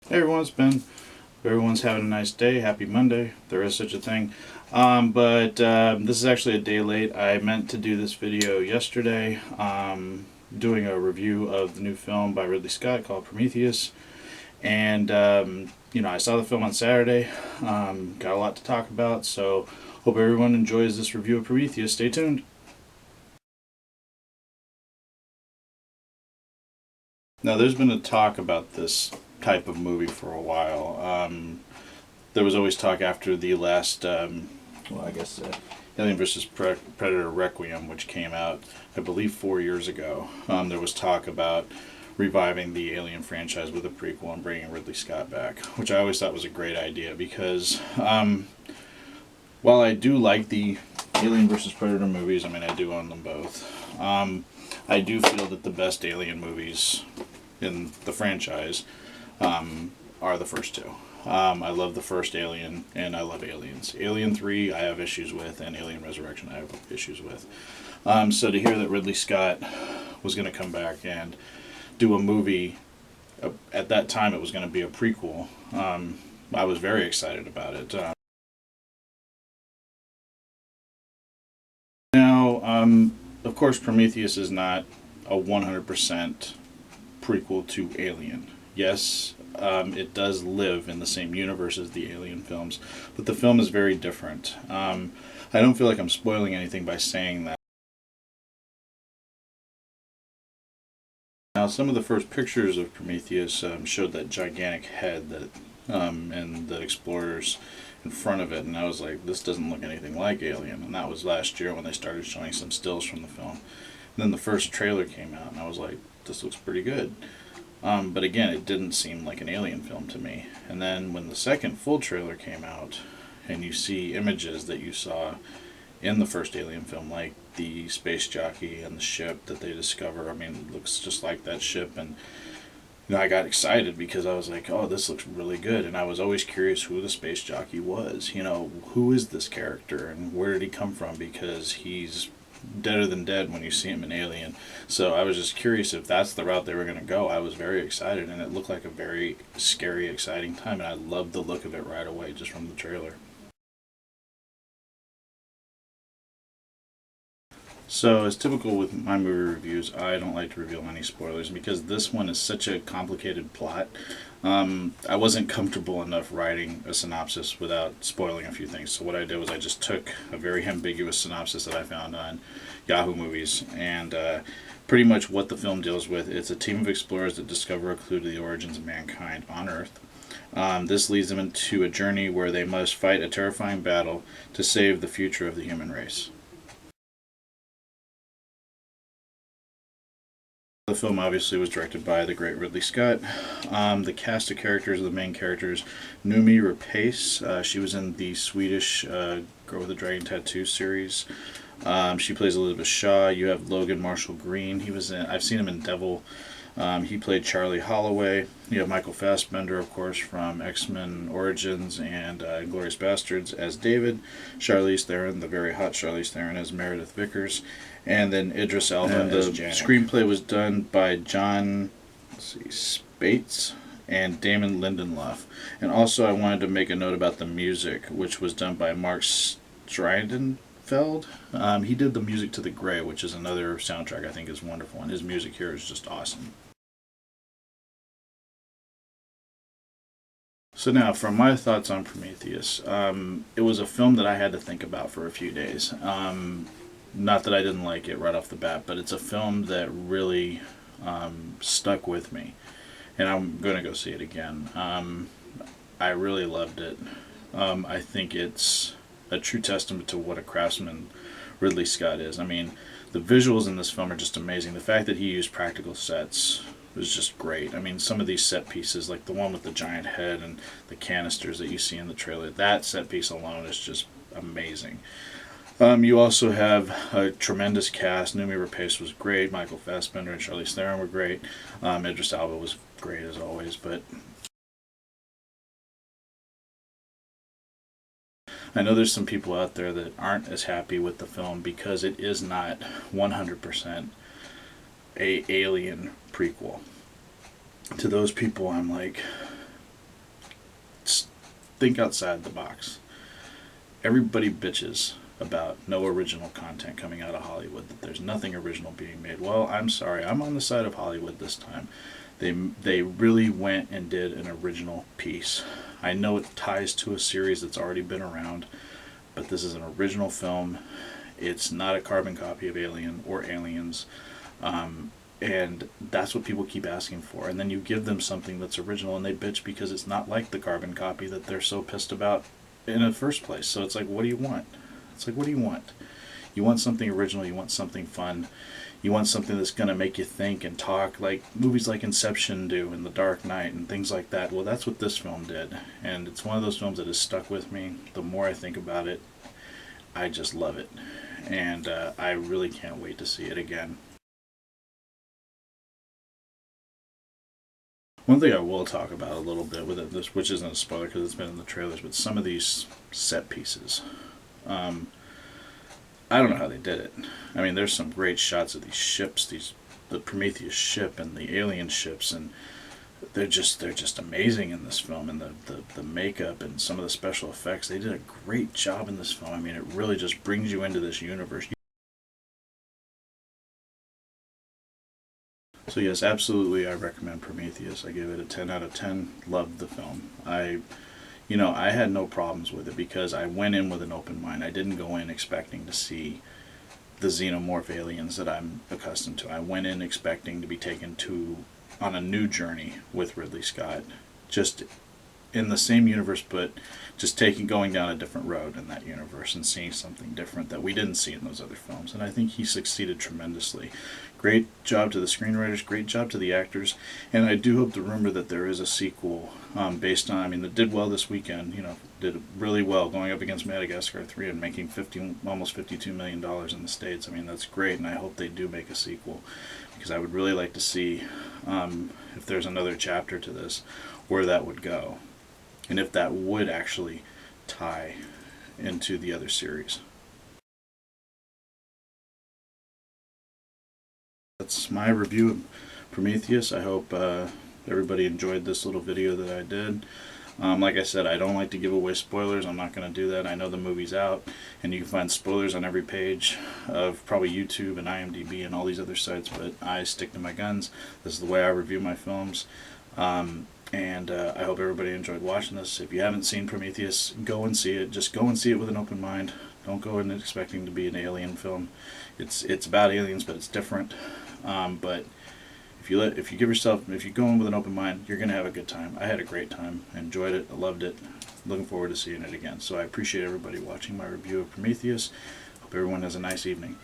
Hey everyone, it's Ben. Everyone's having a nice day. Happy Monday. There is such a thing. This is actually a day late. I meant to do this video yesterday, doing a review of the new film by Ridley Scott called Prometheus. I saw the film on Saturday. Got a lot to talk about, so hope everyone enjoys this review of Prometheus. Stay tuned. Now, there's been a talk about this type of movie for a while. There was always talk after the last, Alien vs. Predator Requiem, which came out, I believe, 4 years ago. There was talk about reviving the Alien franchise with a prequel and bringing Ridley Scott back, which I always thought was a great idea because while I do like the Alien vs. Predator movies, I do own them both. I do feel that the best Alien movies in the franchise are the first two. I love the first Alien, and I love Aliens. Alien 3 I have issues with, and Alien Resurrection I have issues with. So to hear that Ridley Scott was going to come back and do a movie, at that time it was going to be a prequel, I was very excited about it. Of course, Prometheus is not a 100% prequel to Alien. Yes, it does live in the same universe as the Alien films, but the film is very different. I don't feel like I'm spoiling anything by saying that. Now, some of the first pictures of Prometheus showed that gigantic head and the explorers in front of it, and I was like, this doesn't look anything like Alien. And that was last year when they started showing some stills from the film. And then the first trailer came out, and I was like, this looks pretty good. But again, it didn't seem like an Alien film to me. And then when the second full trailer came out, and you see images that you saw in the first Alien film, like the space jockey and the ship that they discover, it looks just like that ship. And I got excited because I was like, oh, this looks really good. And I was always curious who the space jockey was. Who is this character and where did he come from? Because he's deader than dead when you see him in Alien. So I was just curious if that's the route they were going to go. I was very excited, and it looked like a very scary, exciting time, and I loved the look of it right away just from the trailer. So, as typical with my movie reviews, I don't like to reveal any spoilers because this one is such a complicated plot. I wasn't comfortable enough writing a synopsis without spoiling a few things. So, what I did was I just took a very ambiguous synopsis that I found on Yahoo Movies and pretty much what the film deals with. It's a team of explorers that discover a clue to the origins of mankind on Earth. This leads them into a journey where they must fight a terrifying battle to save the future of the human race. The film obviously was directed by the great Ridley Scott. The cast of characters, the main characters, Noomi Rapace. She was in the Swedish Girl with a Dragon Tattoo series. She plays Elizabeth Shaw. You have Logan Marshall Green. I've seen him in Devil. He played Charlie Holloway. You have Michael Fassbender, of course, from X-Men Origins and Inglourious Basterds as David. Charlize Theron, the very hot Charlize Theron, as Meredith Vickers. And then Idris Elba as Janek. The screenplay was done by John Spates and Damon Lindelof. And also I wanted to make a note about the music, which was done by Mark Streidenfeld. He did the music to The Grey, which is another soundtrack I think is wonderful, and his music here is just awesome. So now, from my thoughts on Prometheus, it was a film that I had to think about for a few days. Not that I didn't like it right off the bat, but it's a film that really stuck with me, and I'm going to go see it again. I really loved it. I think it's a true testament to what a craftsman Ridley Scott is. The visuals in this film are just amazing. The fact that he used practical sets was just great. Some of these set pieces, like the one with the giant head and the canisters that you see in the trailer, that set piece alone is just amazing. You also have a tremendous cast. Noomi Rapace was great. Michael Fassbender and Charlize Theron were great. Idris Elba was great as always. But I know there's some people out there that aren't as happy with the film because it is not 100% a Alien prequel. To those people, I'm like, think outside the box. Everybody bitches about no original content coming out of Hollywood, that there's nothing original being made. Well, I'm sorry, I'm on the side of Hollywood this time. They really went and did an original piece. I know it ties to a series that's already been around, but this is an original film. It's not a carbon copy of Alien or Aliens. And that's what people keep asking for. And then you give them something that's original and they bitch because it's not like the carbon copy that they're so pissed about in the first place. So it's like, what do you want? It's like, what do you want? You want something original, you want something fun, you want something that's going to make you think and talk, like movies like Inception do and The Dark Knight and things like that. Well, that's what this film did. And it's one of those films that has stuck with me. The more I think about it, I just love it. And I really can't wait to see it again. One thing I will talk about a little bit with it, this, which isn't a spoiler because it's been in the trailers, but some of these set pieces, I don't know how they did it. I mean, there's some great shots of these ships, the Prometheus ship and the alien ships, and they're just amazing in this film. And the makeup and some of the special effects, they did a great job in this film. I mean, it really just brings you into this universe. So yes, absolutely, I recommend Prometheus. I give it a 10 out of 10. Loved the film. I had no problems with it because I went in with an open mind. I didn't go in expecting to see the xenomorph aliens that I'm accustomed to. I went in expecting to be taken on a new journey with Ridley Scott, just in the same universe, but just going down a different road in that universe and seeing something different that we didn't see in those other films. And I think he succeeded tremendously. Great job to the screenwriters, great job to the actors, and I do hope to remember that there is a sequel based on, I mean, it did well this weekend, did really well going up against Madagascar 3 and making almost $52 million in the States. I mean, that's great, and I hope they do make a sequel because I would really like to see if there's another chapter to this, where that would go. And if that would actually tie into the other series. That's my review of Prometheus. I hope everybody enjoyed this little video that I did. Like I said, I don't like to give away spoilers. I'm not going to do that. I know the movie's out, and you can find spoilers on every page of probably YouTube and IMDb and all these other sites, but I stick to my guns. This is the way I review my films. And I hope everybody enjoyed watching this. If you haven't seen Prometheus, go and see it. Just go and see it with an open mind. Don't go in expecting to be an alien film. It's about aliens, but it's different. But if you go in with an open mind, you're gonna have a good time. I had a great time. I enjoyed it. I loved it. Looking forward to seeing it again. So I appreciate everybody watching my review of Prometheus. Hope everyone has a nice evening.